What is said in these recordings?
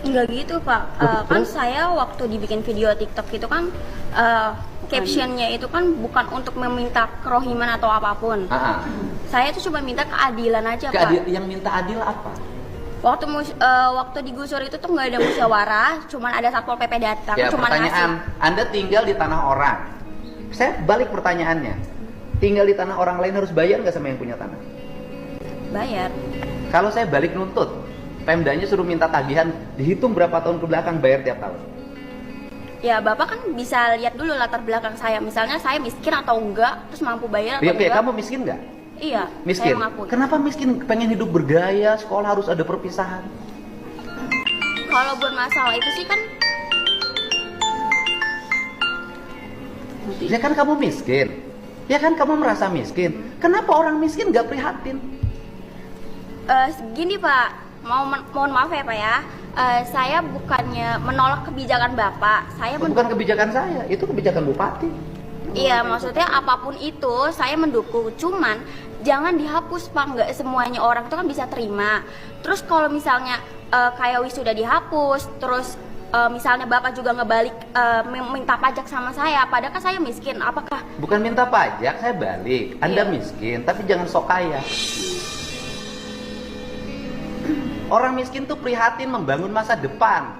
Enggak gitu Pak. Kan saya waktu dibikin video TikTok itu kan captionnya itu kan bukan untuk meminta kerohiman atau apapun. Saya itu cuma minta keadilan aja Pak. Yang minta adil apa? Waktu digusur itu tuh nggak ada musyawarah, cuman ada satpol PP datang, Ya, cuman pertanyaan, ngasih. Anda tinggal di tanah orang. Saya balik pertanyaannya. Tinggal di tanah orang lain harus bayar nggak sama yang punya tanah? Bayar. Kalau saya balik nuntut, Pemdanya suruh minta tagihan, dihitung berapa tahun ke belakang, bayar tiap tahun. Ya Bapak kan bisa lihat dulu latar belakang saya. Misalnya saya miskin atau enggak, terus mampu bayar atau Ya, enggak. kamu miskin nggak? Iya, Miskin. saya mengakui. Kenapa miskin? Pengen hidup bergaya, sekolah harus ada perpisahan. Kalau buat masalah itu sih kan Ya kan kamu miskin. Ya kan kamu merasa miskin. Kenapa orang miskin nggak prihatin? gini Pak, mohon maaf ya Pak ya. Saya bukannya menolak kebijakan Bapak. Saya Bukan kebijakan saya, itu kebijakan bupati. Iya, maksudnya apapun itu saya mendukung. Cuman jangan dihapus Pak, nggak semuanya orang itu kan bisa terima. Terus kalau misalnya kayak wisuda dihapus, terus misalnya Bapak juga ngebalik minta pajak sama saya, padahal kan saya miskin. Apakah Bukan minta pajak, saya balik. Anda Iya. miskin, tapi jangan sok kaya. Orang miskin tuh prihatin membangun masa depan.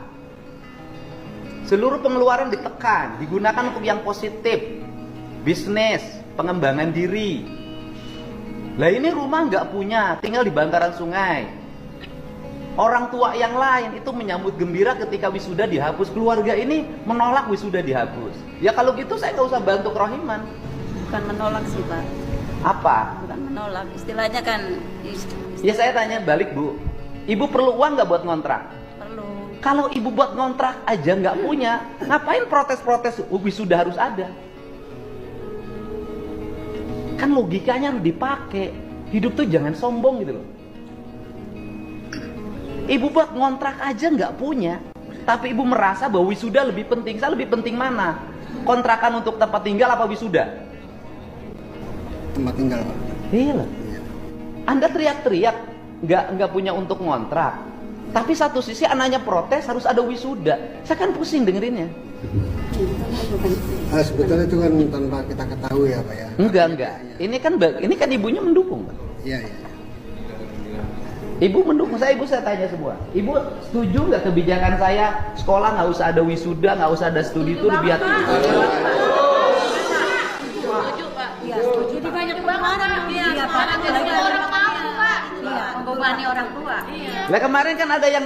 Seluruh pengeluaran ditekan, digunakan untuk yang positif. Bisnis, pengembangan diri. Lah ini rumah nggak punya, tinggal di bantaran sungai. Orang tua yang lain itu menyambut gembira ketika wisuda dihapus. Keluarga ini menolak wisuda dihapus. Ya kalau gitu saya nggak usah bantu kerohiman. Bukan menolak sih Pak, Apa? bukan menolak, istilahnya kan Ya saya tanya balik Bu, ibu perlu uang nggak buat ngontrak? perlu. Kalau ibu buat ngontrak aja nggak punya, ngapain protes-protes wisuda harus ada? Kan logikanya harus dipakai. Hidup tuh jangan sombong gitu loh. Ibu buat ngontrak aja nggak punya, tapi ibu merasa bahwa wisuda lebih penting. Saya lebih penting mana? Kontrakan untuk tempat tinggal apa wisuda? Tempat tinggal Pak. Iya lah. Anda teriak-teriak nggak punya untuk ngontrak, tapi satu sisi anaknya protes harus ada wisuda. Saya kan pusing dengerinnya. Sebetulnya itu kan tanpa kita ketahui ya Pak ya. Enggak. Ini kan ibunya mendukung. Pak. Iya. Ibu mendukung saya, ibu saya tanya semua. Ibu setuju nggak kebijakan saya sekolah nggak usah ada wisuda, nggak usah ada studi tour biar Setuju Pak. Iya, setuju. Jadi banyak banget. Iya Pak. Apalagi orang tua Pak. Iya, membebani orang tua. Lah kemarin kan ada yang